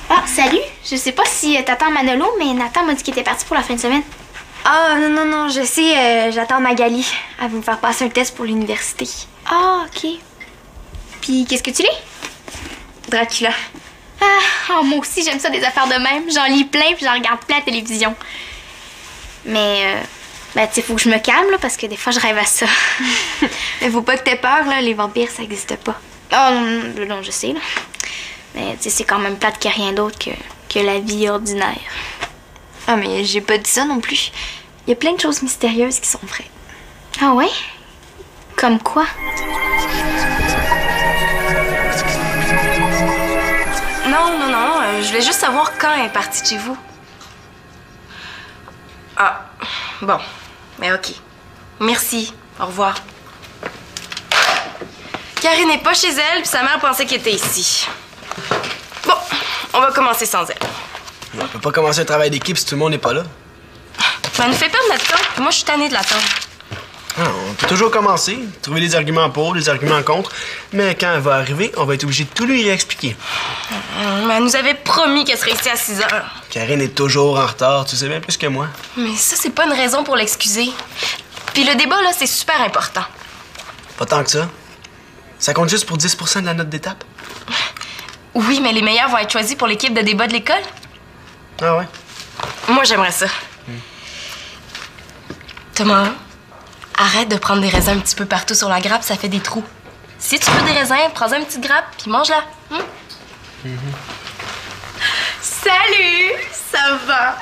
Ah, salut! Je sais pas si t'attends Manolo, mais Nathan m'a dit qu'il était parti pour la fin de semaine. Ah, non, je sais, j'attends Magali. Elle veut me faire passer un test pour l'université. Ah, OK. Puis, qu'est-ce que tu lis? Dracula. Ah, moi aussi, j'aime ça des affaires de même. J'en lis plein, puis j'en regarde plein à la télévision. Mais, ben, tu sais, faut que je me calme, là, parce que des fois, je rêve à ça. Mais faut pas que t'aies peur, là, les vampires, ça existe pas. Oh, non, je sais, là. Mais, tu sais, c'est quand même plate qu'il n'y a rien d'autre que la vie ordinaire. Ah, mais j'ai pas dit ça non plus. Il y a plein de choses mystérieuses qui sont vraies. Ah ouais? Comme quoi? Non, je voulais juste savoir quand elle est partie de chez vous. Ah, bon. Mais OK. Merci. Au revoir. Karine n'est pas chez elle, puis sa mère pensait qu'elle était ici. Bon, on va commencer sans elle. On peut pas commencer un travail d'équipe si tout le monde n'est pas là. Ça nous fait perdre notre temps, puis moi, je suis tannée de l'attendre. Ah, on peut toujours commencer, trouver des arguments pour, des arguments contre, mais quand elle va arriver, on va être obligé de tout lui réexpliquer. Mais elle nous avait promis qu'elle serait ici à 6 heures. Karine est toujours en retard, tu sais bien plus que moi. Mais ça, c'est pas une raison pour l'excuser. Puis le débat, là, c'est super important. Pas tant que ça. Ça compte juste pour 10 % de la note d'étape. Oui, mais les meilleurs vont être choisis pour l'équipe de débat de l'école. Ah ouais? Moi, j'aimerais ça. Thomas, arrête de prendre des raisins un petit peu partout sur la grappe, ça fait des trous. Si tu veux des raisins, prends-en une petite grappe, puis mange-la. Salut! Ça va?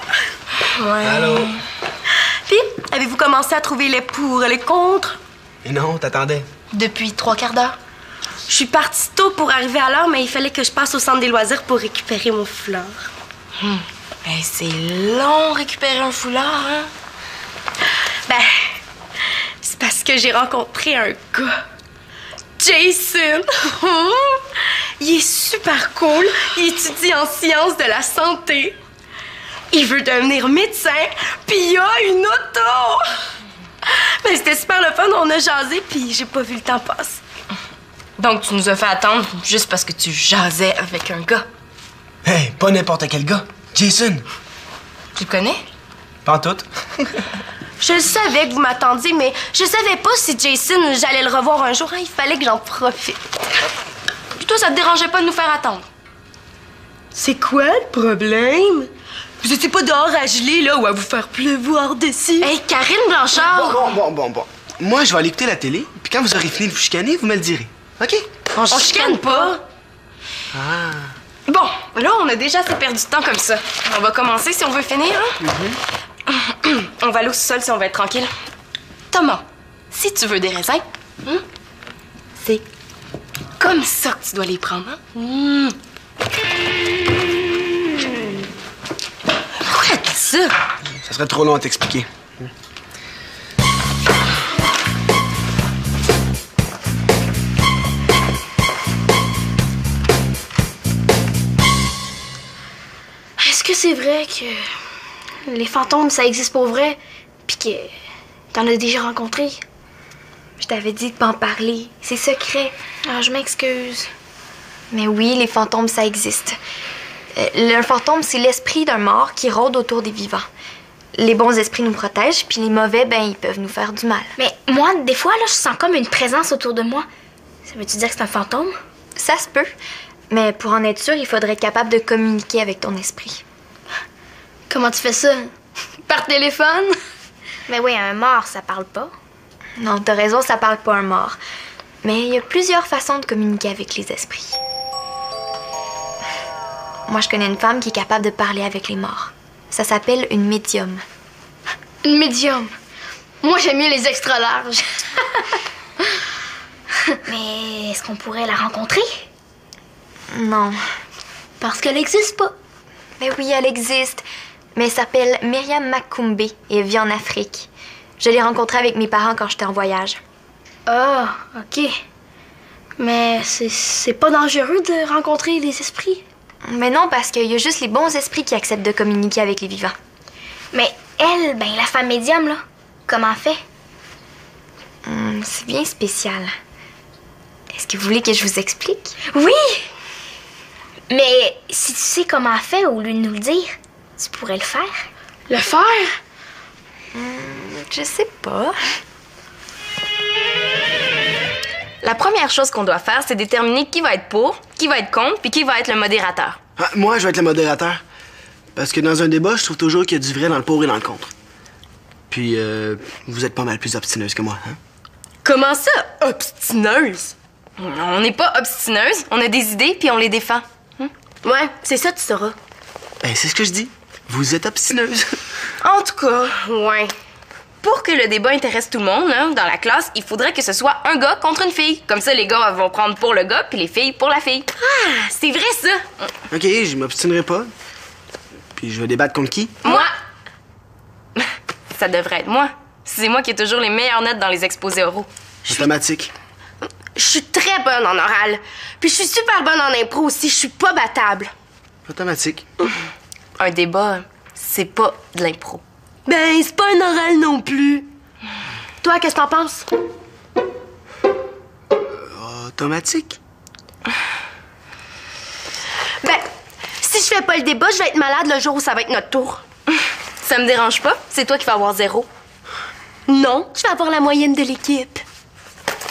Ouais. Allô? Puis, avez-vous commencé à trouver les pour et les contre? Et non, t'attendais. Depuis 3/4 d'heure. Je suis partie tôt pour arriver à l'heure, mais il fallait que je passe au centre des loisirs pour récupérer mon foulard. Ben, c'est long récupérer un foulard, hein? Ben, c'est parce que j'ai rencontré un gars. Jason! Il est super cool. Il étudie en sciences de la santé. Il veut devenir médecin, puis il a une auto! Ben, c'était super le fun, on a jasé, puis j'ai pas vu le temps passer. Donc, tu nous as fait attendre juste parce que tu jasais avec un gars. Hey, pas n'importe quel gars. Jason. Tu le connais? Pas en tout. Je le savais que vous m'attendiez, mais je savais pas si Jason, j'allais le revoir un jour. Hein, il fallait que j'en profite. Puis toi, ça te dérangeait pas de nous faire attendre? C'est quoi le problème? Vous étiez pas dehors à geler, là, ou à vous faire pleuvoir dessus? Hey, Karine Blanchard! Bon. Moi, je vais aller écouter la télé, puis quand vous aurez fini de vous chicaner, vous me le direz. OK? On chicane pas! Ah. Bon, là, on a déjà assez perdu de temps comme ça. On va commencer si on veut finir, hein? On va aller au sous-sol si on veut être tranquille. Thomas, si tu veux des raisins, c'est comme ça que tu dois les prendre, hein? Pourquoi tu dis ça? Ça serait trop long à t'expliquer. Est-ce que c'est vrai que les fantômes, ça existe pour vrai, puis que t'en as déjà rencontré? Je t'avais dit de pas en parler. C'est secret. Ah, je m'excuse. Mais oui, les fantômes, ça existe. Le fantôme, c'est l'esprit d'un mort qui rôde autour des vivants. Les bons esprits nous protègent, puis les mauvais, ben, ils peuvent nous faire du mal. Mais moi, des fois, là, je sens comme une présence autour de moi. Ça veut-tu dire que c'est un fantôme? Ça se peut. Mais pour en être sûr, il faudrait être capable de communiquer avec ton esprit. Comment tu fais ça? Par téléphone? Mais oui, un mort, ça parle pas. Non, t'as raison, ça parle pas un mort. Mais il y a plusieurs façons de communiquer avec les esprits. Moi, je connais une femme qui est capable de parler avec les morts. Ça s'appelle une médium. Une médium? Moi, j'aime mieux les extra larges. Mais est-ce qu'on pourrait la rencontrer? Non. Parce qu'elle n'existe pas. Mais oui, elle existe. Mais elle s'appelle Myriam Makumbe et vit en Afrique. Je l'ai rencontré avec mes parents quand j'étais en voyage. Ah, OK. Mais c'est pas dangereux de rencontrer des esprits? Mais non, parce qu'il y a juste les bons esprits qui acceptent de communiquer avec les vivants. Mais elle, ben la femme médium, là, comment elle fait? C'est bien spécial. Est-ce que vous voulez que je vous explique? Oui! Mais si tu sais comment elle fait, au lieu de nous le dire, tu pourrais le faire. Le faire? Je sais pas. La première chose qu'on doit faire, c'est déterminer qui va être pour, qui va être contre, puis qui va être le modérateur. Ah, moi, je vais être le modérateur. Parce que dans un débat, je trouve toujours qu'il y a du vrai dans le pour et dans le contre. Puis, vous êtes pas mal plus obstineuse que moi, hein? Comment ça, obstineuse? On n'est pas obstineuse, on a des idées, puis on les défend. Ouais, c'est ça, tu sauras. Ben, c'est ce que je dis. Vous êtes obstineuse. En tout cas, Ouais. pour que le débat intéresse tout le monde, hein, dans la classe, il faudrait que ce soit un gars contre une fille. Comme ça, les gars vont prendre pour le gars, puis les filles pour la fille. Ah, c'est vrai, ça. OK, je m'obstinerai pas. Puis je vais débattre contre qui? Moi! Ça devrait être moi. C'est moi qui ai toujours les meilleures notes dans les exposés oraux. Automatique. Je suis très bonne en oral. Puis je suis super bonne en impro aussi. Je suis pas battable. Automatique. Un débat, c'est pas de l'impro. Ben, c'est pas un oral non plus. Toi, qu'est-ce que t'en penses? Automatique. Ben, si je fais pas le débat, je vais être malade le jour où ça va être notre tour. Ça me dérange pas, c'est toi qui vas avoir 0. Non, je vais avoir la moyenne de l'équipe.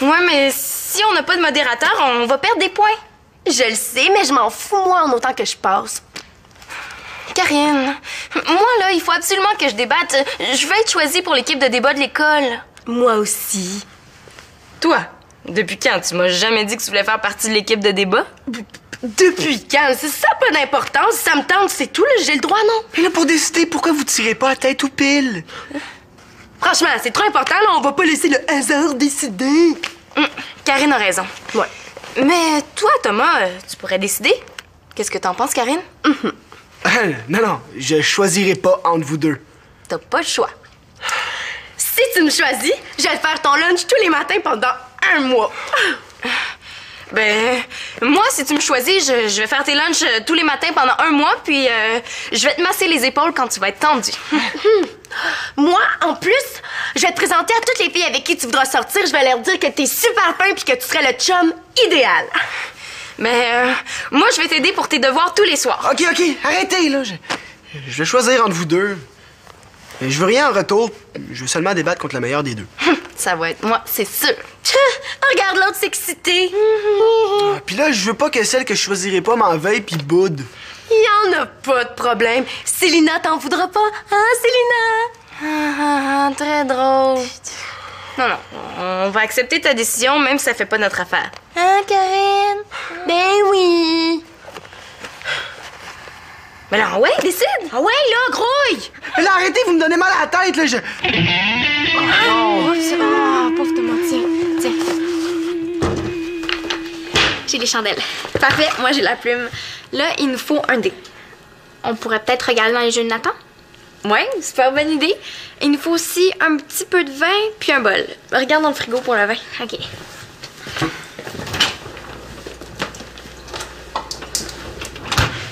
Ouais, mais si on n'a pas de modérateur, on va perdre des points. Je le sais, mais je m'en fous, moi, en autant que je passe. Karine, moi, là, il faut absolument que je débatte. Je veux être choisie pour l'équipe de débat de l'école. Moi aussi. Toi, depuis quand? Tu m'as jamais dit que tu voulais faire partie de l'équipe de débat? Depuis quand? Ça n'a pas d'importance. Ça me tente, c'est tout, là. J'ai le droit, non? Mais là, pour décider, pourquoi vous tirez pas à tête ou pile? Franchement, c'est trop important, là. On va pas laisser le hasard décider. Karine a raison. Ouais. Mais toi, Thomas, tu pourrais décider. Qu'est-ce que t'en penses, Karine? Non, je choisirai pas entre vous deux. T'as pas le choix. Si tu me choisis, je vais te faire ton lunch tous les matins pendant 1 mois. Ben, moi, si tu me choisis, je vais faire tes lunchs tous les matins pendant 1 mois, puis je vais te masser les épaules quand tu vas être tendu. Moi, en plus, je vais te présenter à toutes les filles avec qui tu voudras sortir. Je vais leur dire que t'es super fin puis que tu serais le chum idéal. Mais moi, je vais t'aider pour tes devoirs tous les soirs. OK, arrêtez, là. Je vais choisir entre vous deux. Mais je veux rien en retour. Je veux seulement débattre contre la meilleure des deux. Ça va être moi, c'est sûr. Regarde l'autre s'exciter. Puis là, je veux pas que celle que je choisirai pas m'en veuille puis boude. Il y en a pas de problème. Célina t'en voudra pas, hein, Célina? Très drôle. Non, on va accepter ta décision, même si ça fait pas notre affaire. Hein, Karine? Ben oui. Mais là, ouais, décide. Ah ouais, là, grouille! Mais là, arrêtez, vous me donnez mal à la tête, là. Pauvre Thomas, tiens. J'ai les chandelles. Parfait, moi j'ai la plume. Là, il nous faut un dé. On pourrait peut-être regarder dans les jeux de Nathan. Ouais, super bonne idée. Il nous faut aussi un petit peu de vin puis un bol. Regarde dans le frigo pour le vin. OK.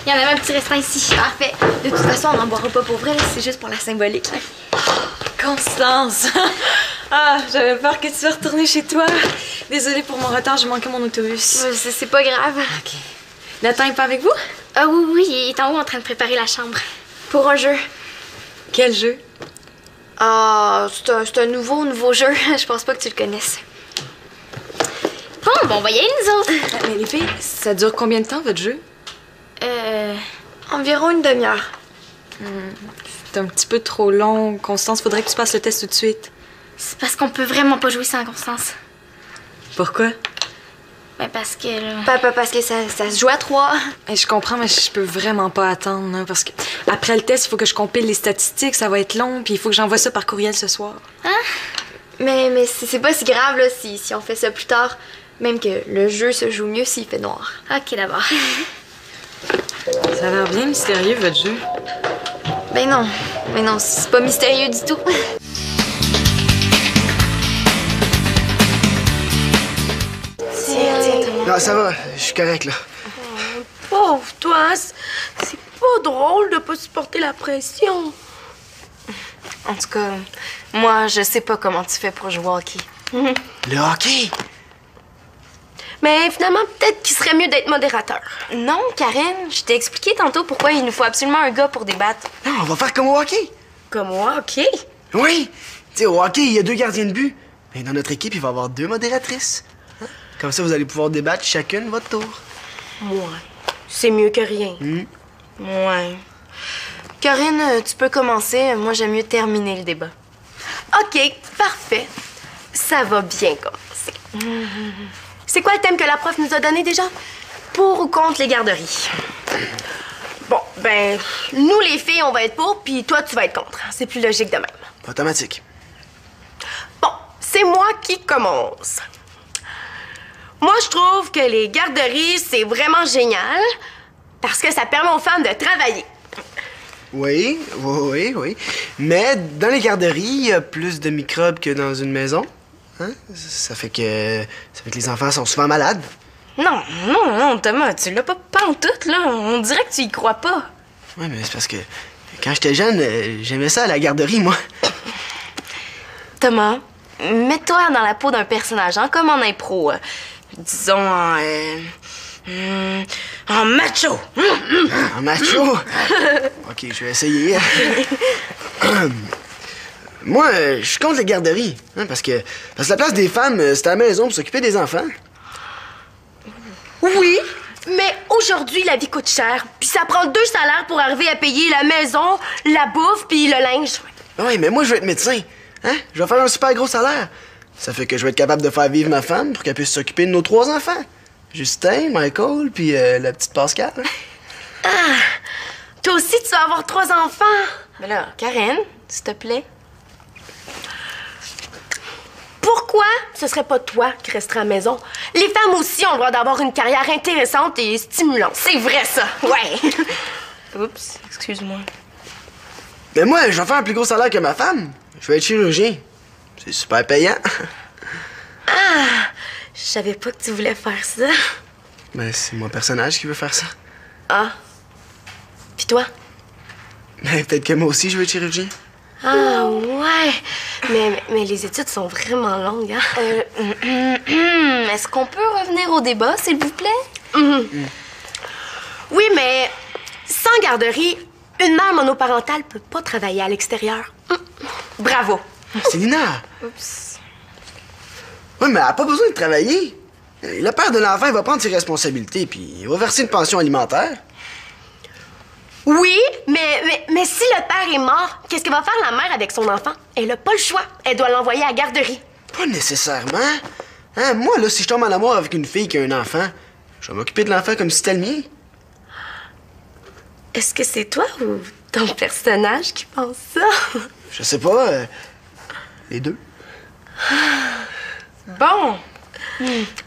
Il y en avait un petit restant ici. Parfait. De toute façon, on n'en boira pas pour vrai, là. C'est juste pour la symbolique. Constance! Ah, j'avais peur que tu sois retournée chez toi. Désolée pour mon retard, j'ai manqué mon autobus. C'est pas grave. OK. Nathan est pas avec vous? Ah oui, il est en haut en train de préparer la chambre. Pour un jeu. Quel jeu? Ah, c'est un nouveau jeu. Je pense pas que tu le connaisses. Bon, on va y aller, nous autres. Mais les filles, ça dure combien de temps, votre jeu? Environ une demi-heure. C'est un petit peu trop long. Constance, faudrait que tu passes le test tout de suite. C'est parce qu'on peut vraiment pas jouer sans Constance. Pourquoi? Ben parce que... Parce que ça se joue à 3. Je comprends, mais je peux vraiment pas attendre, hein, parce que après le test, il faut que je compile les statistiques, ça va être long, puis il faut que j'envoie ça par courriel ce soir. Mais c'est pas si grave, là, si on fait ça plus tard. Même que le jeu se joue mieux s'il fait noir. OK, d'abord. Ça a l'air bien mystérieux, votre jeu. Ben non, c'est pas mystérieux du tout. Ah, ça va, je suis correct, là. Pauvre toi, c'est pas drôle de pas supporter la pression. En tout cas, moi, je sais pas comment tu fais pour jouer au hockey. Le hockey? Mais finalement, peut-être qu'il serait mieux d'être modérateur. Non, Karine, je t'ai expliqué tantôt pourquoi il nous faut absolument un gars pour débattre. Non, on va faire comme au hockey. Comme moi, OK? Oui. Tu sais, au hockey, il y a 2 gardiens de but. Et dans notre équipe, il va y avoir 2 modératrices. Hein? Comme ça, vous allez pouvoir débattre chacune votre tour. Ouais. C'est mieux que rien. Ouais. Karine, tu peux commencer. Moi, j'aime mieux terminer le débat. OK, parfait. Ça va bien commencer. C'est quoi le thème que la prof nous a donné déjà? Pour ou contre les garderies? Bon, ben, nous les filles, on va être pour, puis toi, tu vas être contre. C'est plus logique de même. Automatique. Bon, c'est moi qui commence. Moi, je trouve que les garderies, c'est vraiment génial parce que ça permet aux femmes de travailler. Oui. Mais dans les garderies, il y a plus de microbes que dans une maison. Hein? Ça fait que les enfants sont souvent malades. Non, Thomas, tu l'as pas pantoute, là. On dirait que tu y crois pas. Oui, mais c'est parce que quand j'étais jeune, j'aimais ça à la garderie, moi. Thomas, mets-toi dans la peau d'un personnage, hein, comme en impro. Disons en macho. Un macho? OK, je vais essayer. Moi, je suis contre les garderies. Hein, parce que la place des femmes, c'est à la maison pour s'occuper des enfants. Oui, mais aujourd'hui, la vie coûte cher. Puis ça prend 2 salaires pour arriver à payer la maison, la bouffe, puis le linge. Oui, mais moi, je veux être médecin. Hein? Je vais faire un super gros salaire. Ça fait que je vais être capable de faire vivre ma femme pour qu'elle puisse s'occuper de nos 3 enfants. Justin, Michael, puis la petite Pascal. Toi aussi, tu vas avoir 3 enfants. Mais là, Karine, s'il te plaît. Pourquoi ce serait pas toi qui resterais à la maison? Les femmes aussi ont le droit d'avoir une carrière intéressante et stimulante. C'est vrai, ça. Ouais. Oups, excuse-moi. Mais moi, je vais faire un plus gros salaire que ma femme. Je vais être chirurgien. C'est super payant. Je savais pas que tu voulais faire ça. Mais c'est mon personnage qui veut faire ça. Ah. Puis toi? Mais peut-être que moi aussi, je veux être chirurgien. Ah, ouais. Mais les études sont vraiment longues, hein? Est-ce qu'on peut revenir au débat, s'il vous plaît? Oui, mais sans garderie, une mère monoparentale peut pas travailler à l'extérieur. Bravo. Célina! Oups. Oui, mais elle n'a pas besoin de travailler. Le père de l'enfant, il va prendre ses responsabilités, puis il va verser une pension alimentaire. Oui, mais si le père est mort, qu'est-ce que va faire la mère avec son enfant? Elle a pas le choix. Elle doit l'envoyer à la garderie. Pas nécessairement. Hein, moi, là, si je tombe en amour avec une fille qui a un enfant, je vais m'occuper de l'enfant comme si c'était le mien. Est-ce que c'est toi ou ton personnage qui pense ça? Je sais pas. Les deux. Bon.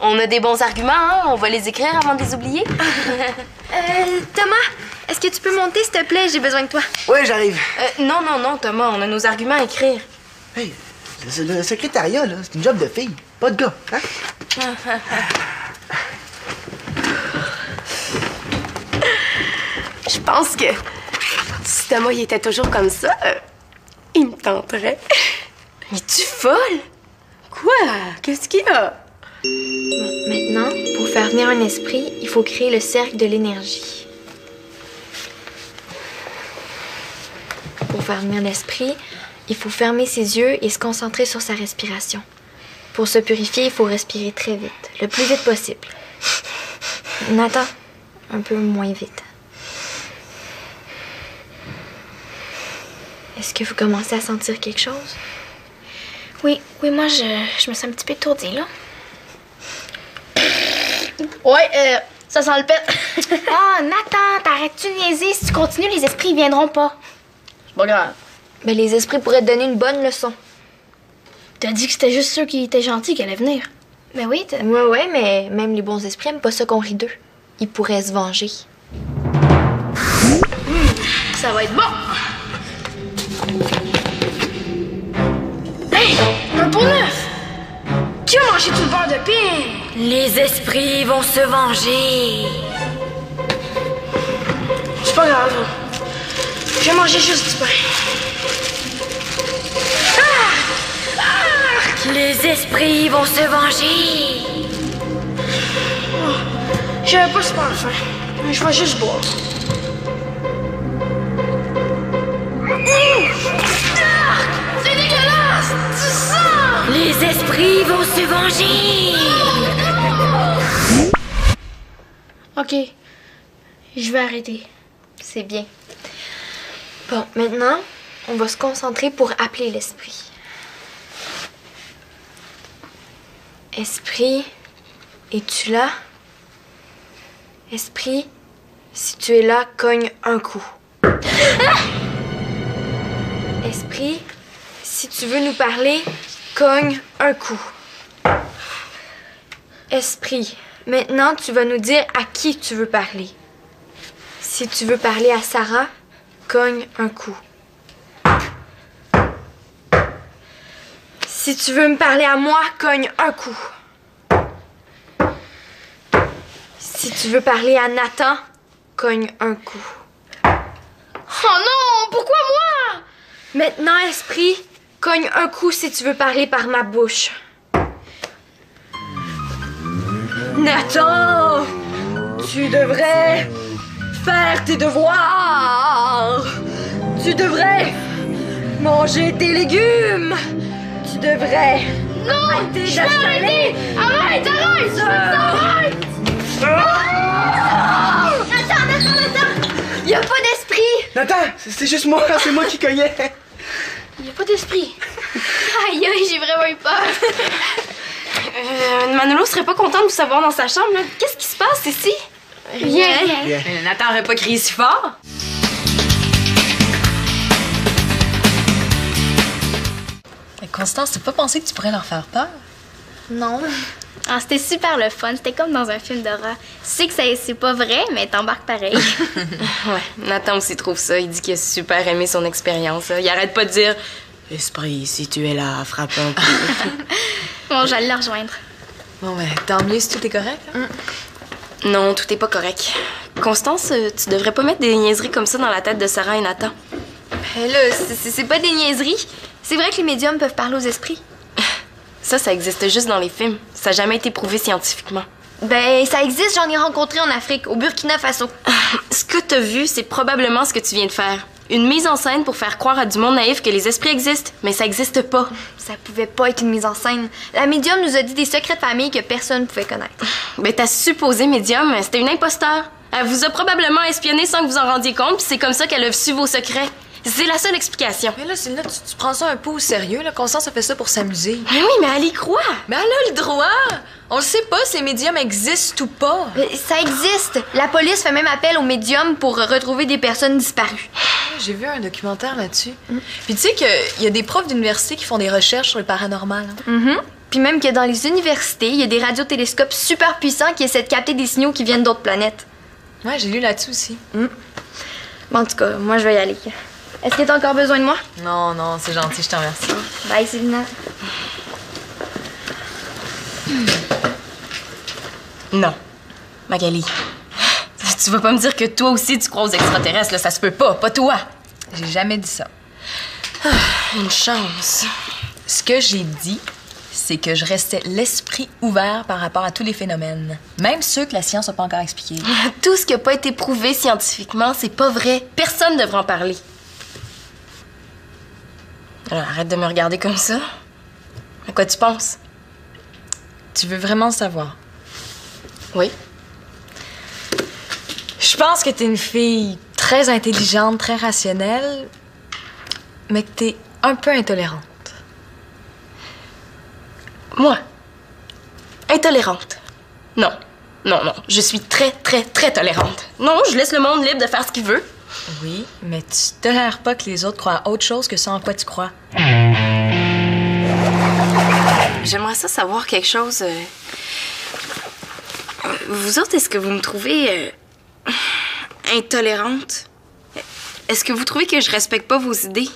On a des bons arguments, hein? On va les écrire avant de les oublier. Thomas, est-ce que tu peux monter, s'il te plaît? J'ai besoin de toi. Oui, j'arrive. Non, Thomas, on a nos arguments à écrire. Hey, c'est le secrétariat, là. C'est une job de fille, pas de gars. Hein? Je pense que si Thomas il était toujours comme ça, il me tenterait. Es-tu folle? Quoi? Qu'est-ce qu'il y a? Maintenant, pour faire venir un esprit, il faut créer le cercle de l'énergie. Pour faire venir l'esprit, il faut fermer ses yeux et se concentrer sur sa respiration. Pour se purifier, il faut respirer très vite, le plus vite possible. Nathan, un peu moins vite. Est-ce que vous commencez à sentir quelque chose? Oui, moi, je me sens un petit peu étourdie, là. Ouais, ça sent le pet. Ah, Nathan, t'arrêtes-tu de niaiser? Si tu continues, les esprits, ils viendront pas. C'est pas grave. Mais les esprits pourraient te donner une bonne leçon. T'as dit que c'était juste ceux qui étaient gentils qui allaient venir. Ben oui, ouais, mais même les bons esprits aiment pas ça qu'on rit d'eux. Ils pourraient se venger. Ça va être bon. Hey, un pour 9. Qui a mangé tout le beurre de pain? Les esprits vont se venger. C'est pas grave. Je vais manger juste du pain. Les esprits vont se venger. J'avais pas super faim. Je vais juste boire. C'est dégueulasse! Du sang! Les esprits vont se venger. Ok. Je vais arrêter. C'est bien. Bon, maintenant, on va se concentrer pour appeler l'esprit. Esprit, es-tu là? Esprit, si tu es là, cogne un coup. Esprit, si tu veux nous parler, cogne un coup. Esprit, maintenant tu vas nous dire à qui tu veux parler. Si tu veux parler à Sarah, cogne un coup. Si tu veux me parler à moi, cogne un coup. Si tu veux parler à Nathan, cogne un coup. Oh non! Pourquoi moi? Maintenant, esprit, cogne un coup si tu veux parler par ma bouche. Nathan! Tu devrais faire tes devoirs! Tu devrais manger tes légumes! Tu devrais arrêter d'acheter! Arrête! Arrête! Y a pas d'esprit! Nathan, c'est juste moi, c'est moi qui cognais. Il n'y a pas d'esprit. Aïe, aïe, j'ai vraiment eu peur. Manolo serait pas content de vous savoir dans sa chambre, là. Qu'est-ce qui se passe ici? Rien. Nathan aurait pas crié si fort? Constance, t'as pas pensé que tu pourrais leur faire peur? Non. Ah, c'était super le fun. C'était comme dans un film d'horreur. Tu sais que c'est pas vrai, mais t'embarques pareil. Ouais, Nathan aussi trouve ça. Il dit qu'il a super aimé son expérience. Là. Il arrête pas de dire « Esprit, si tu es là, frappe un coup. » Bon, j'allais le rejoindre. Bon, ben, tant mieux si tout est correct. Hein? Non, tout est pas correct. Constance, tu devrais pas mettre des niaiseries comme ça dans la tête de Sarah et Nathan. Là, c'est pas des niaiseries. C'est vrai que les médiums peuvent parler aux esprits. Ça existe juste dans les films. Ça n'a jamais été prouvé scientifiquement. Ben, ça existe, j'en ai rencontré en Afrique, au Burkina Faso. Ce que t'as vu, c'est probablement ce que tu viens de faire. Une mise en scène pour faire croire à du monde naïf que les esprits existent, mais ça existe pas. Ça pouvait pas être une mise en scène. La médium nous a dit des secrets de famille que personne pouvait connaître. Ben, ta supposée médium, c'était une imposteur. Elle vous a probablement espionné sans que vous en rendiez compte, puis c'est comme ça qu'elle a su vos secrets. C'est la seule explication. Mais là, Céline, tu prends ça un peu au sérieux, là. Constance a fait ça pour s'amuser. Mais oui, mais elle y croit. Mais elle a le droit! On le sait pas si les médiums existent ou pas. Ça existe. La police fait même appel aux médiums pour retrouver des personnes disparues. J'ai vu un documentaire là-dessus. Puis tu sais qu'il y a des profs d'université qui font des recherches sur le paranormal. Hein? Puis même que dans les universités, il y a des radiotélescopes super puissants qui essaient de capter des signaux qui viennent d'autres planètes. Ouais, j'ai lu là-dessus aussi. Bon, en tout cas, moi, je vais y aller. Est-ce que t'as encore besoin de moi? Non, non, c'est gentil, je te remercie. Bye, Célina. Non. Magali. Tu vas pas me dire que toi aussi tu crois aux extraterrestres, là, ça se peut pas toi. J'ai jamais dit ça. Une chance. Ce que j'ai dit, c'est que je restais l'esprit ouvert par rapport à tous les phénomènes, même ceux que la science n'a pas encore expliqués. Tout ce qui a pas été prouvé scientifiquement, c'est pas vrai. Personne ne devrait en parler. Alors, arrête de me regarder comme ça. À quoi tu penses? Tu veux vraiment le savoir? Oui. Je pense que t'es une fille très intelligente, très rationnelle, mais que t'es un peu intolérante. Moi? Intolérante? Non. Non. Je suis très, très, très tolérante. Non, je laisse le monde libre de faire ce qu'il veut. Oui, mais tu tolères pas que les autres croient à autre chose que ce en quoi tu crois. J'aimerais ça savoir quelque chose. Vous autres, est-ce que vous me trouvez intolérante? Est-ce que vous trouvez que je respecte pas vos idées?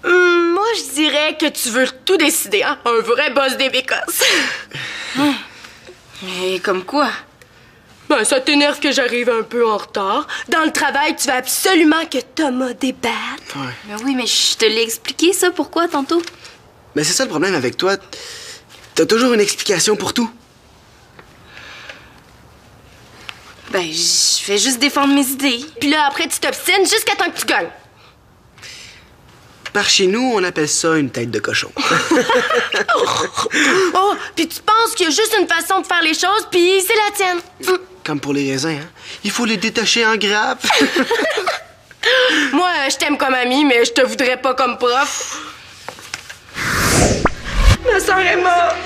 Moi, moi, je dirais que tu veux tout décider, hein? Un vrai boss des bécosses. Mais comme quoi? Ben, ça t'énerve que j'arrive un peu en retard. Dans le travail, tu veux absolument que Thomas débatte. Ouais. Ben oui, mais je te l'ai expliqué, ça, pourquoi, tantôt? Mais c'est ça le problème avec toi. T'as toujours une explication pour tout. Ben, je vais juste défendre mes idées. Puis là, après, tu t'obstines jusqu'à temps que tu gagnes. Par chez nous, on appelle ça une tête de cochon. Oh, puis tu penses qu'il y a juste une façon de faire les choses, puis c'est la tienne. Comme pour les raisins, hein? Il faut les détacher en grappes. Moi, je t'aime comme amie, mais je te voudrais pas comme prof. Ma sœur est morte.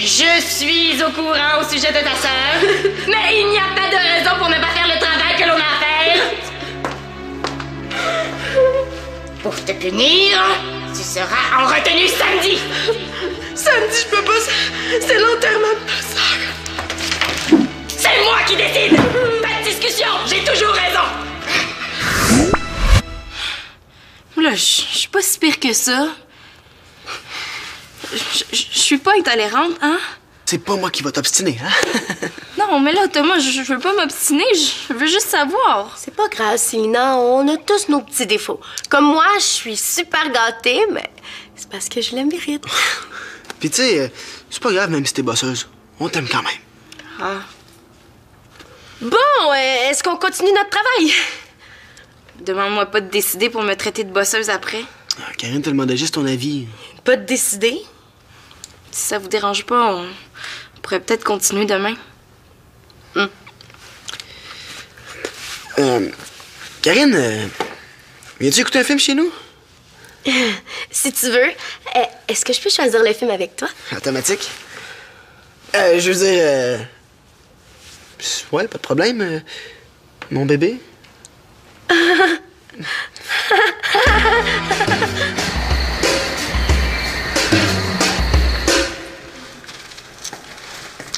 Je suis au courant au sujet de ta sœur, mais il n'y a pas de raison pour ne pas faire le travail que l'on a à faire. Pour te punir, tu seras en retenue samedi. Samedi, je peux pas. C'est l'enterrement de ma sœur. C'est moi qui décide. Pas de discussion, j'ai toujours raison. Là, je suis pas si pire que ça. Je suis pas intolérante, hein? C'est pas moi qui va t'obstiner, hein? Non, mais là, Thomas, je veux pas m'obstiner, je veux juste savoir. C'est pas grave, Célina, on a tous nos petits défauts. Comme moi, je suis super gâtée, mais c'est parce que je le mérite. Puis tu sais, c'est pas grave même si t'es bosseuse. On t'aime quand même. Ah. Bon, est-ce qu'on continue notre travail? Demande-moi pas de décider pour me traiter de bosseuse après. Ah, Karine te demandait juste ton avis. Pas de décider? Si ça vous dérange pas, on pourrait peut-être continuer demain. Karine, viens-tu écouter un film chez nous? Si tu veux, est-ce que je peux choisir le film avec toi? Automatique. Je veux dire... Ouais, pas de problème. Mon bébé.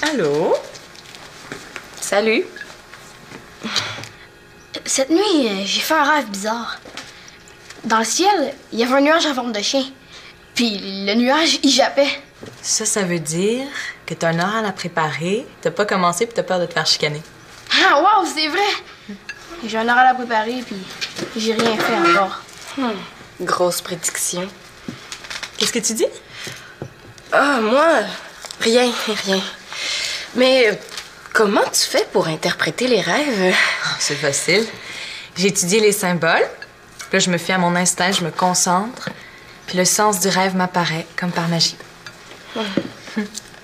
Allô? Salut. Cette nuit, j'ai fait un rêve bizarre. Dans le ciel, il y avait un nuage en forme de chien. Puis le nuage, il jappait. Ça veut dire que t'as un oral à préparer, t'as pas commencé puis t'as peur de te faire chicaner. Ah, wow, c'est vrai! J'ai un oral à préparer, puis j'ai rien fait encore. Grosse prédiction. Qu'est-ce que tu dis? Ah, moi, rien. Mais comment tu fais pour interpréter les rêves? C'est facile. J'ai étudié les symboles. Puis là, je me fie à mon instinct, je me concentre. Puis le sens du rêve m'apparaît, comme par magie.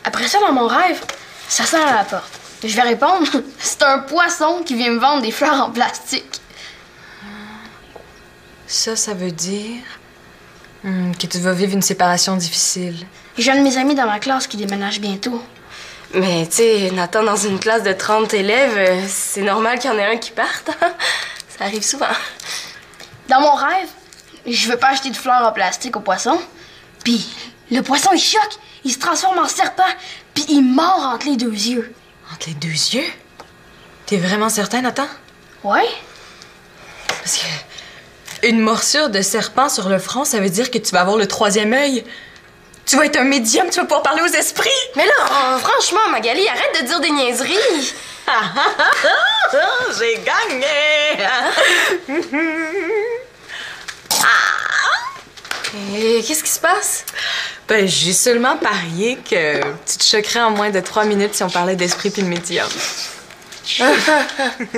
Après ça, dans mon rêve, ça sonne à la porte. Je vais répondre. C'est un poisson qui vient me vendre des fleurs en plastique. Ça veut dire que tu vas vivre une séparation difficile. J'ai un de mes amis dans ma classe qui déménage bientôt. Mais tu sais, Nathan, dans une classe de 30 élèves, c'est normal qu'il y en ait un qui parte. Ça arrive souvent. Dans mon rêve, je veux pas acheter de fleurs en plastique au poisson. Puis le poisson, il choque. Il se transforme en serpent. Puis il mord entre les deux yeux. Entre les deux yeux? T'es vraiment certain, Nathan? Ouais? Parce que une morsure de serpent sur le front, ça veut dire que tu vas avoir le troisième œil. Tu vas être un médium, tu vas pouvoir parler aux esprits. Mais là, franchement, Magali, arrête de dire des niaiseries. J'ai gagné! Et qu'est-ce qui se passe? Ben, j'ai seulement parié que tu te choquerais en moins de 3 minutes si on parlait d'esprit puis de médium. J'ai perdu.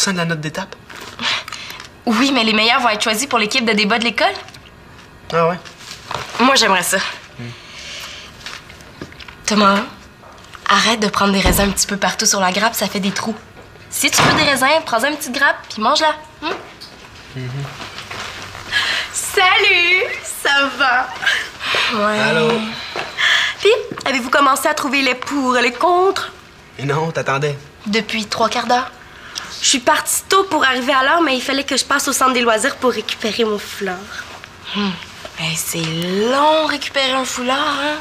De la note d'étape? Oui, mais les meilleurs vont être choisis pour l'équipe de débat de l'école. Ah ouais? Moi, j'aimerais ça. Thomas, arrête de prendre des raisins un petit peu partout sur la grappe, ça fait des trous. Si tu veux des raisins, prends-en une petite grappe puis mange-la. Salut! Ça va? Ouais. Allô? Puis, avez-vous commencé à trouver les pour et les contre? Mais non, t'attendais. Depuis 3/4 d'heure. Je suis partie tôt pour arriver à l'heure, mais il fallait que je passe au centre des loisirs pour récupérer mon foulard. Hey, c'est long récupérer un foulard, hein?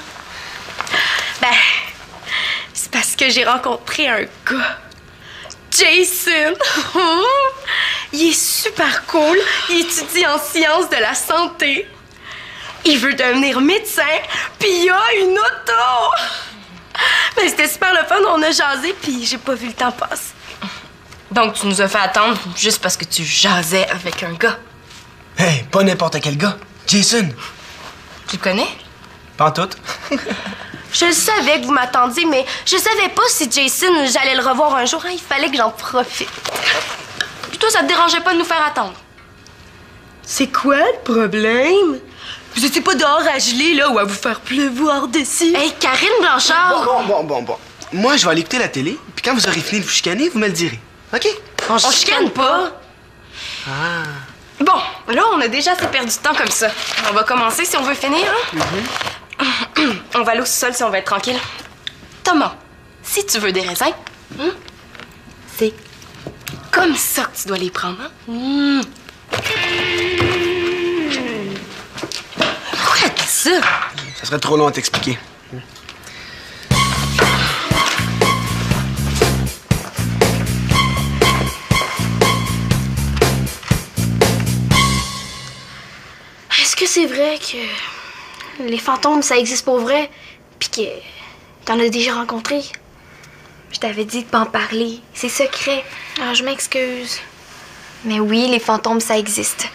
Ben, c'est parce que j'ai rencontré un gars. Jason! Il est super cool. Il étudie en sciences de la santé. Il veut devenir médecin, puis il a une auto! Mais c'était super le fun, on a jasé, puis j'ai pas vu le temps passer. Donc, tu nous as fait attendre juste parce que tu jasais avec un gars. Hey, pas n'importe quel gars. Jason. Tu le connais? Pas en tout. Je le savais que vous m'attendiez, mais je savais pas si Jason, j'allais le revoir un jour. Hein, il fallait que j'en profite. Puis toi, ça te dérangeait pas de nous faire attendre? C'est quoi le problème? Vous étiez pas dehors à geler, là, ou à vous faire pleuvoir dessus? Hey, Karine Blanchard! Bon. Moi, je vais aller écouter la télé, puis quand vous aurez fini de vous chicaner, vous me le direz. OK? On chicane pas! Ah. Bon, là, on a déjà assez perdu de temps comme ça. On va commencer si on veut finir, hein? On va aller au sol si on veut être tranquille. Thomas, si tu veux des raisins, c'est comme ça que tu dois les prendre, hein? Pourquoi t'as ça? Ça serait trop long à t'expliquer. Est-ce que c'est vrai que les fantômes, ça existe pour vrai? Puis que t'en as déjà rencontré? Je t'avais dit de pas en parler. C'est secret. Ah, je m'excuse. Mais oui, les fantômes, ça existe.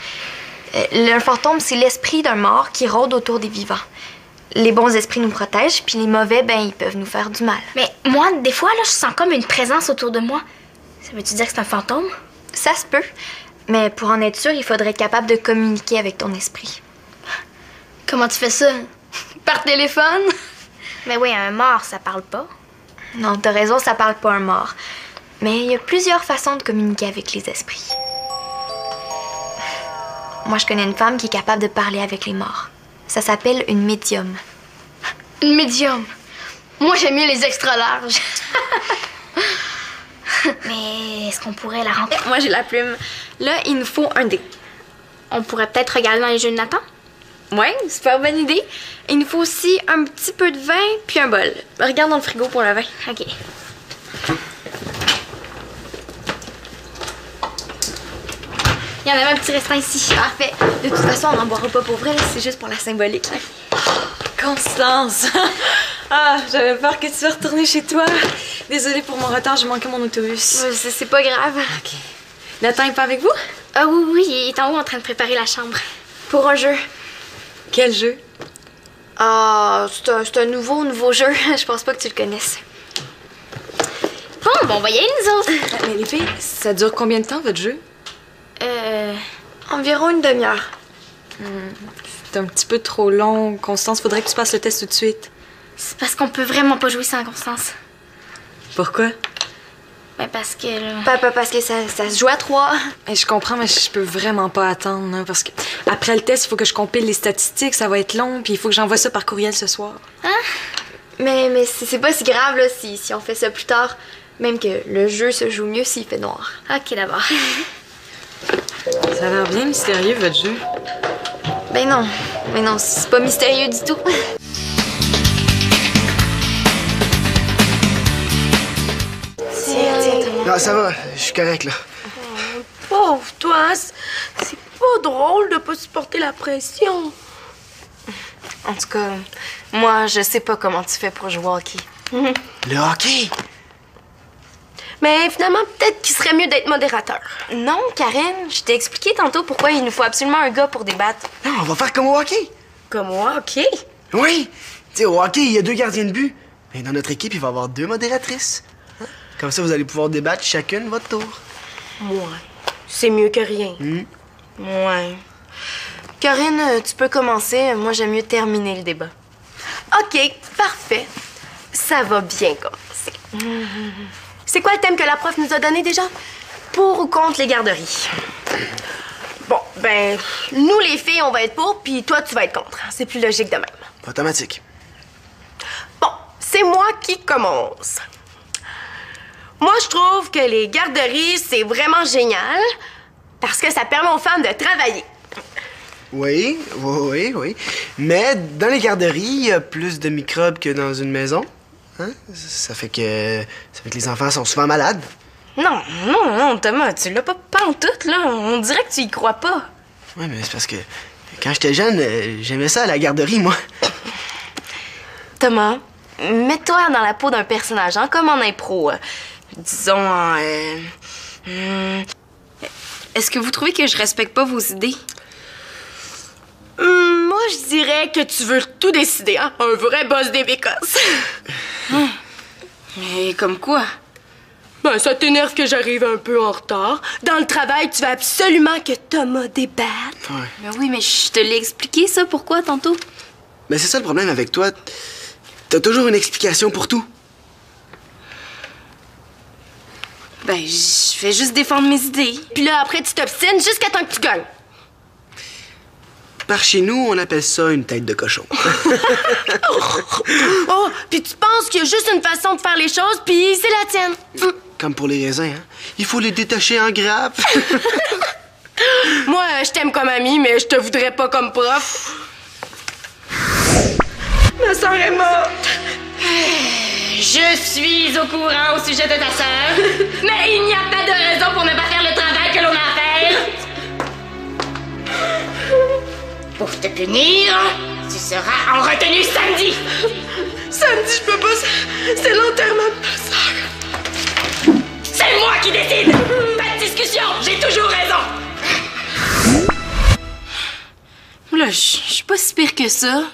Le fantôme, c'est l'esprit d'un mort qui rôde autour des vivants. Les bons esprits nous protègent, puis les mauvais, ben, ils peuvent nous faire du mal. Mais moi, des fois, là, je sens comme une présence autour de moi. Ça veut-tu dire que c'est un fantôme? Ça se peut. Mais pour en être sûr, il faudrait être capable de communiquer avec ton esprit. Comment tu fais ça? Par téléphone? Mais oui, un mort, ça parle pas. Non, t'as raison, ça parle pas un mort. Mais il y a plusieurs façons de communiquer avec les esprits. Moi, je connais une femme qui est capable de parler avec les morts. Ça s'appelle une médium. Une médium. Moi, j'aime mieux les extra larges. Mais est-ce qu'on pourrait la rencontrer? Moi, j'ai la plume. Là, il nous faut un dé. On pourrait peut-être regarder dans les jeux de Nathan? Ouais, super bonne idée. Il nous faut aussi un petit peu de vin puis un bol. Regarde dans le frigo pour le vin. OK. Il y en avait un petit restant ici. Parfait. De toute façon, on n'en boira pas pour vrai, là. C'est juste pour la symbolique. Constance! Ah, j'avais peur que tu sois retournée chez toi. Désolée pour mon retard, j'ai manqué mon autobus. C'est pas grave. OK. Nathan est pas avec vous? Ah oui, il est en haut en train de préparer la chambre. Pour un jeu. Quel jeu? Ah, c'est un nouveau jeu. Je pense pas que tu le connaisses. Bon, on va y aller, nous autres. Mais les filles, ça dure combien de temps, votre jeu? Environ une demi-heure. C'est un petit peu trop long. Constance, faudrait que tu passes le test tout de suite. C'est parce qu'on peut vraiment pas jouer sans Constance. Pourquoi? Ben parce que... Papa, parce que ça se joue à 3. Je comprends, mais je peux vraiment pas attendre, hein, parce que après le test, il faut que je compile les statistiques, ça va être long, puis il faut que j'envoie ça par courriel ce soir. Mais c'est pas si grave, là, si on fait ça plus tard. Même que le jeu se joue mieux s'il fait noir. OK, d'abord. Ça a l'air bien mystérieux, votre jeu. Ben non. Mais non, c'est pas mystérieux du tout. Non, ça va, je suis correct, là. Pauvre toi, hein, c'est pas drôle de pas supporter la pression. En tout cas, moi, je sais pas comment tu fais pour jouer au hockey. Le hockey? Mais finalement, peut-être qu'il serait mieux d'être modérateur. Non, Karine, je t'ai expliqué tantôt pourquoi il nous faut absolument un gars pour débattre. Non, on va faire comme au hockey. Comme moi, OK? Oui! Tu sais, au hockey, il y a 2 gardiens de but. Mais dans notre équipe, il va y avoir 2 modératrices. Hein? Comme ça, vous allez pouvoir débattre chacune votre tour. Ouais. C'est mieux que rien. Ouais. Karine, tu peux commencer. Moi, j'aime mieux terminer le débat. OK, parfait. Ça va bien commencer. C'est quoi le thème que la prof nous a donné déjà? Pour ou contre les garderies? Bon, ben, nous les filles, on va être pour, puis toi, tu vas être contre. C'est plus logique de même. Automatique. Bon, c'est moi qui commence. Moi, je trouve que les garderies, c'est vraiment génial parce que ça permet aux femmes de travailler. Oui. Mais dans les garderies, il y a plus de microbes que dans une maison. Hein? Ça fait que les enfants sont souvent malades. Non, Thomas, tu l'as pas pantoute, là. On dirait que tu y crois pas. Oui, mais c'est parce que quand j'étais jeune, j'aimais ça à la garderie, moi. Thomas, mets-toi dans la peau d'un personnage, hein, comme en impro. Disons, Est-ce que vous trouvez que je respecte pas vos idées? moi, je dirais que tu veux tout décider, hein? Un vrai boss des bécosses. Mais comme quoi? Ben, ça t'énerve que j'arrive un peu en retard. Dans le travail, tu veux absolument que Thomas débatte. Ouais. Ben oui, mais je te l'ai expliqué, ça, pourquoi, tantôt? Mais c'est ça le problème avec toi. T'as toujours une explication pour tout. Ben, je vais juste défendre mes idées. Puis là, après, tu t'obstines jusqu'à temps que tu gagnes. Par chez nous, on appelle ça une tête de cochon. Oh, puis tu penses qu'il y a juste une façon de faire les choses, puis c'est la tienne. Comme pour les raisins, hein? Il faut les détacher en grappes. Moi, je t'aime comme amie, mais je te voudrais pas comme prof. Ma soeur est morte. Je suis au courant au sujet de ta sœur, mais il n'y a pas de raison pour ne pas faire le travail que l'on a à faire. Pour te punir, tu seras en retenue samedi. Samedi, je peux pas. C'est l'enterrement de ma soeur. C'est moi qui décide. Pas de discussion, j'ai toujours raison. Là, je suis pas si pire que ça.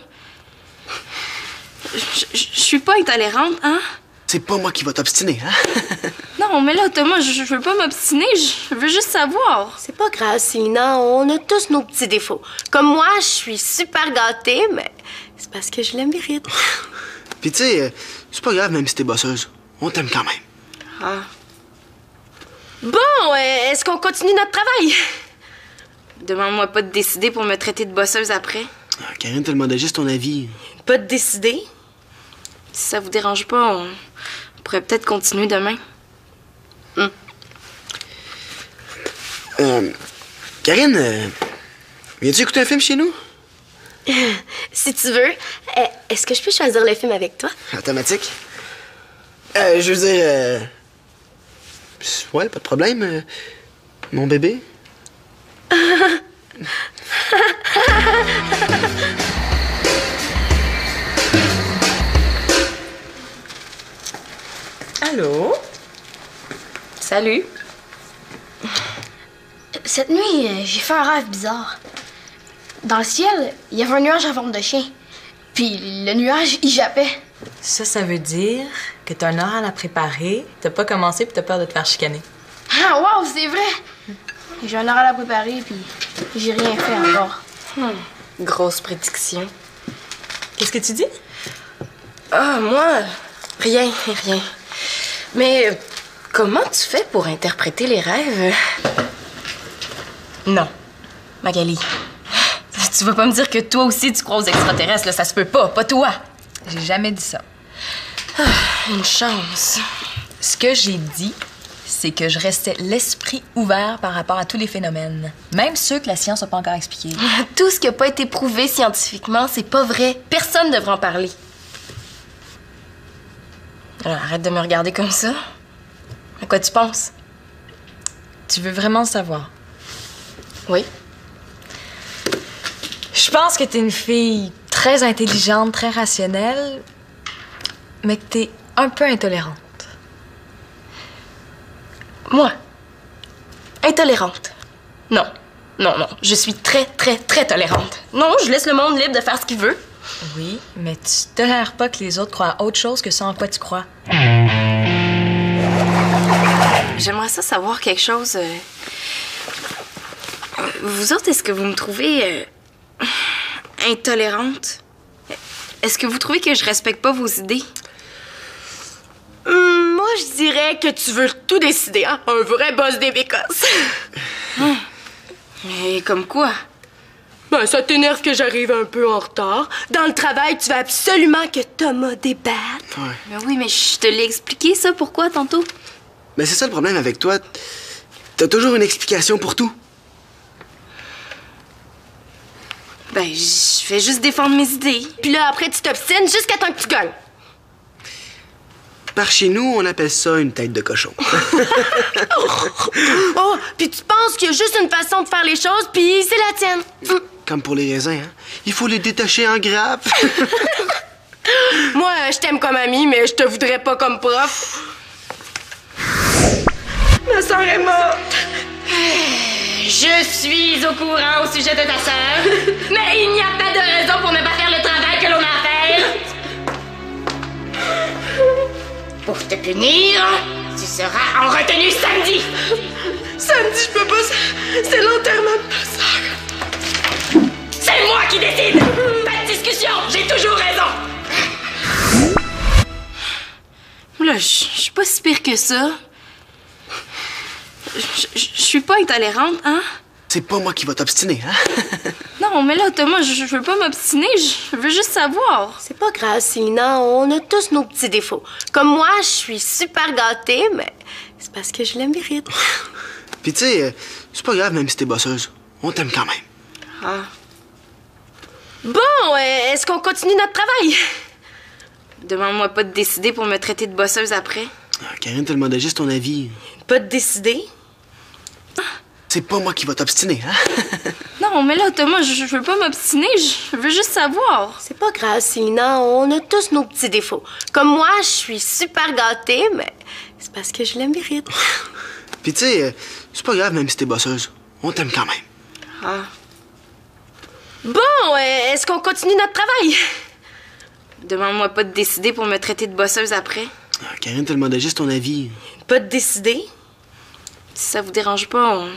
Je suis pas intolérante, hein? C'est pas moi qui va t'obstiner, hein? Non, mais là, Thomas, je veux pas m'obstiner, je veux juste savoir. C'est pas grave, Célina, on a tous nos petits défauts. Comme moi, je suis super gâtée, mais c'est parce que je le mérite. Puis tu sais, c'est pas grave même si t'es bosseuse. On t'aime quand même. Ah. Bon, est-ce qu'on continue notre travail? Demande-moi pas de décider pour me traiter de bosseuse après. Ah, Karine te demandait juste ton avis. Pas de décider? Si ça vous dérange pas, on pourrait peut-être continuer demain. Karine, viens-tu écouter un film chez nous? Si tu veux, est-ce que je peux choisir le film avec toi? Automatique. Je veux dire... ouais, pas de problème. Mon bébé. Allô? Salut. Cette nuit, j'ai fait un rêve bizarre. Dans le ciel, il y avait un nuage en forme de chien. Puis le nuage, il jappait. Ça veut dire que t'as un oral à préparer, t'as pas commencé puis t'as peur de te faire chicaner. Ah, wow, c'est vrai! J'ai un oral à préparer, puis j'ai rien fait encore. Grosse prédiction. Qu'est-ce que tu dis? Ah, moi, rien. Mais comment tu fais pour interpréter les rêves? Non. Magali, tu vas pas me dire que toi aussi tu crois aux extraterrestres, là, ça se peut pas toi. J'ai jamais dit ça. Une chance. Ce que j'ai dit, c'est que je restais l'esprit ouvert par rapport à tous les phénomènes, même ceux que la science n'a pas encore expliqués. Tout ce qui a pas été prouvé scientifiquement, c'est pas vrai. Personne ne devrait en parler. Alors, arrête de me regarder comme ça. À quoi tu penses? Tu veux vraiment savoir? Oui. Je pense que t'es une fille très intelligente, très rationnelle, mais que t'es un peu intolérante. Moi? Intolérante? Non. Je suis très tolérante. Non, je laisse le monde libre de faire ce qu'il veut. Oui, mais tu tolères pas que les autres croient à autre chose que ce en quoi tu crois. J'aimerais ça savoir quelque chose. Vous autres, est-ce que vous me trouvez intolérante? Est-ce que vous trouvez que je respecte pas vos idées? je dirais que tu veux tout décider, hein? Un vrai boss des bécosses. Mais comme quoi? Ben, ça t'énerve que j'arrive un peu en retard. Dans le travail, tu veux absolument que Thomas débatte. Ouais. Ben oui, mais je te l'ai expliqué, ça, pourquoi, tantôt? Mais c'est ça le problème avec toi. T'as toujours une explication pour tout. Ben, je vais juste défendre mes idées. Puis là, après, tu t'obstines jusqu'à temps que tu gagnes. Par chez nous, on appelle ça une tête de cochon. Oh, puis tu penses qu'il y a juste une façon de faire les choses, puis c'est la tienne. Comme pour les raisins, hein? Il faut les détacher en grappes. Moi, je t'aime comme ami, mais je te voudrais pas comme prof. Ma soeur est morte. Je suis au courant au sujet de ta sœur, mais il n'y a pas de raison pour ne pas faire le travail que l'on a à faire. Pour te punir, tu seras en retenue samedi. Samedi, je peux pas. C'est l'enterrement de ma soeur. C'est moi qui décide. Pas de discussion, j'ai toujours raison. Là, je suis pas si pire que ça. Je suis pas intolérante, hein? C'est pas moi qui va t'obstiner, hein? Non, mais là, Thomas, je veux pas m'obstiner, je veux juste savoir. C'est pas grave, Célina, on a tous nos petits défauts. Comme moi, je suis super gâtée, mais c'est parce que je le mérite. Puis tu sais, c'est pas grave même si t'es bosseuse. On t'aime quand même. Ah. Bon, est-ce qu'on continue notre travail? Demande-moi pas de décider pour me traiter de bosseuse après. Ah, Karine te demandait juste ton avis. Pas de décider? C'est pas moi qui va t'obstiner, hein? Non, mais là, Thomas, je veux pas m'obstiner, je veux juste savoir. C'est pas grave, Célina, on a tous nos petits défauts. Comme moi, je suis super gâtée, mais c'est parce que je le mérite. Puis tu sais, c'est pas grave même si t'es bosseuse. On t'aime quand même. Ah. Bon, est-ce qu'on continue notre travail? Demande-moi pas de décider pour me traiter de bosseuse après. Ah, Karine te demandait juste ton avis. Pas de décider? Si ça vous dérange pas, on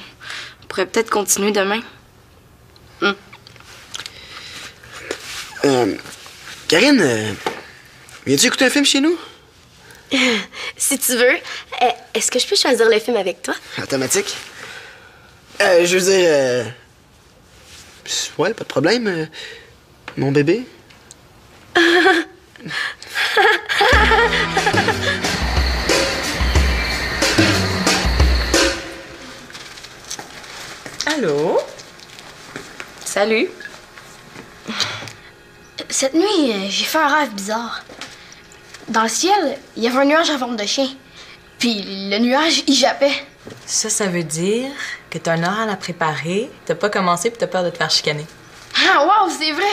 pourrait peut-être continuer demain. Karine, viens-tu écouter un film chez nous? Si tu veux, est-ce que je peux choisir le film avec toi? Automatique. Je veux dire... Ouais, pas de problème. Mon bébé. Allô? Salut. Cette nuit, j'ai fait un rêve bizarre. Dans le ciel, il y avait un nuage en forme de chien. Puis le nuage, il jappait. Ça veut dire que t'as un oral à préparer, t'as pas commencé puis t'as peur de te faire chicaner. Ah, wow, c'est vrai!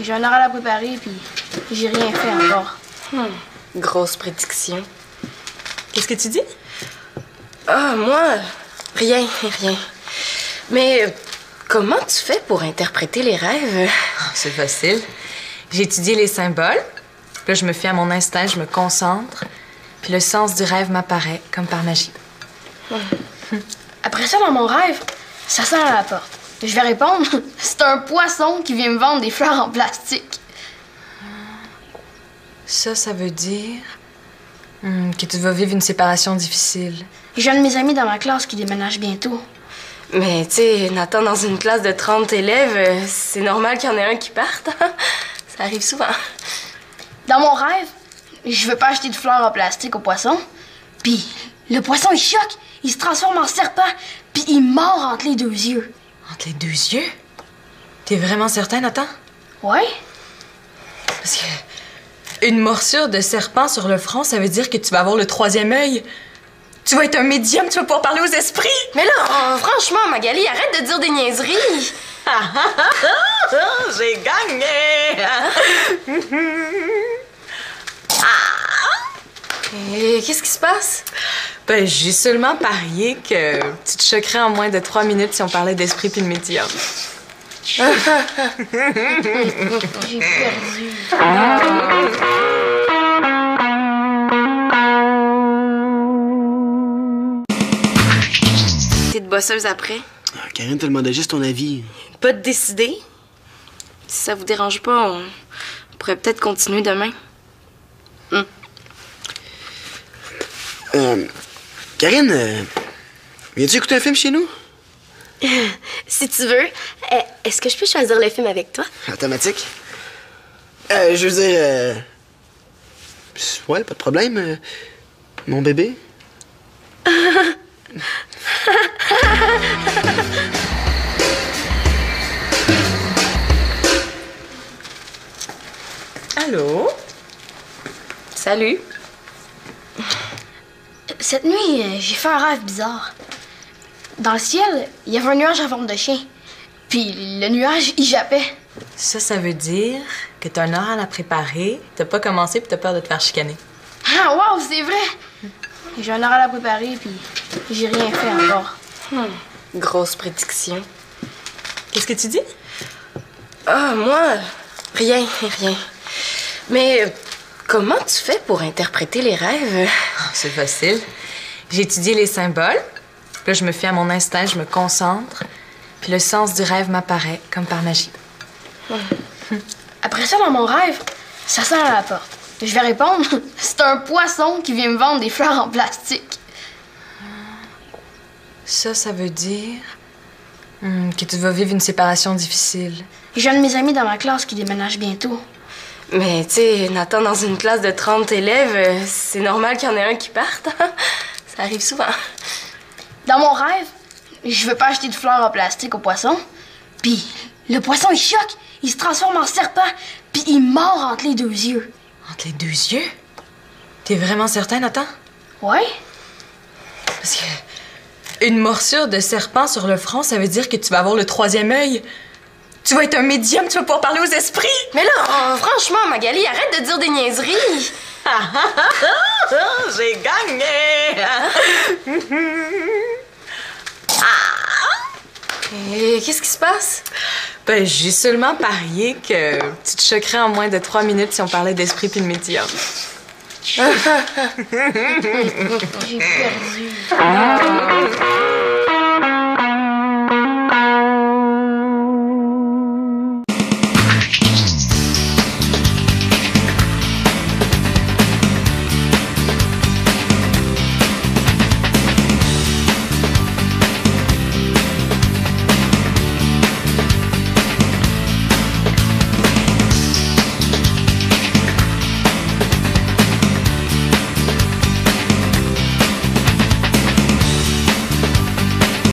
J'ai un oral à préparer, puis j'ai rien fait encore. Grosse prédiction. Qu'est-ce que tu dis? Ah, moi, rien. Mais comment tu fais pour interpréter les rêves? C'est facile. J'ai étudié les symboles. Puis là, je me fie à mon instinct, je me concentre. Puis le sens du rêve m'apparaît, comme par magie. Après ça, dans mon rêve, ça sonne à la porte. Je vais répondre. C'est un poisson qui vient me vendre des fleurs en plastique. Ça veut dire que tu vas vivre une séparation difficile. J'ai un de mes amis dans ma classe qui déménage bientôt. Mais tu sais, Nathan, dans une classe de 30 élèves, c'est normal qu'il y en ait un qui parte. Hein? Ça arrive souvent. Dans mon rêve, je veux pas acheter de fleurs en plastique au poisson. Puis le poisson, il choque. Il se transforme en serpent. Puis il mord entre les deux yeux. Entre les deux yeux? T'es vraiment certain, Nathan? Ouais? Parce que une morsure de serpent sur le front, ça veut dire que tu vas avoir le troisième œil. Tu vas être un médium, tu vas pouvoir parler aux esprits. Mais là, franchement, Magali, arrête de dire des niaiseries. J'ai gagné! Et qu'est-ce qui se passe? Ben, j'ai seulement parié que tu te choquerais en moins de 3 minutes si on parlait d'esprit puis de médium. J'ai perdu. T'es de bosseuse après? Ah, Karine te demandait juste ton avis. Pas de décider? Si ça vous dérange pas, on pourrait peut-être continuer demain. Karine, viens-tu écouter un film chez nous? Si tu veux, est-ce que je peux choisir le film avec toi? Automatique. Je veux dire... Ouais, pas de problème. Mon bébé. Allô? Salut. Cette nuit, j'ai fait un rêve bizarre. Dans le ciel, il y avait un nuage en forme de chien. Puis le nuage, il jappait. Ça veut dire que t'as un oral à préparer, t'as pas commencé puis t'as peur de te faire chicaner. Ah, wow, c'est vrai! J'ai un oral à préparer, puis j'ai rien fait encore. Grosse prédiction. Qu'est-ce que tu dis? Ah, moi, rien. Mais comment tu fais pour interpréter les rêves? C'est facile. J'ai étudié les symboles. Puis là, je me fie à mon instinct, je me concentre. Puis le sens du rêve m'apparaît, comme par magie. Après ça, dans mon rêve, ça sonne à la porte. Je vais répondre. C'est un poisson qui vient me vendre des fleurs en plastique. Ça veut dire que tu vas vivre une séparation difficile. J'ai un de mes amis dans ma classe qui déménage bientôt. Mais tu sais, Nathan, dans une classe de 30 élèves, c'est normal qu'il y en ait un qui parte. Ça arrive souvent. Dans mon rêve, je veux pas acheter de fleurs en plastique au poisson. Puis le poisson, il choque. Il se transforme en serpent. Puis il mord entre les 2 yeux. Entre les 2 yeux? T'es vraiment certain, Nathan? Ouais? Parce que une morsure de serpent sur le front, ça veut dire que tu vas avoir le 3e œil. Tu vas être un médium, tu vas pouvoir parler aux esprits. Mais là, franchement, Magali, arrête de dire des niaiseries. J'ai gagné! Et qu'est-ce qui se passe? Ben, j'ai seulement parié que tu te choquerais en moins de 3 minutes si on parlait d'esprit puis de médium. J'ai perdu.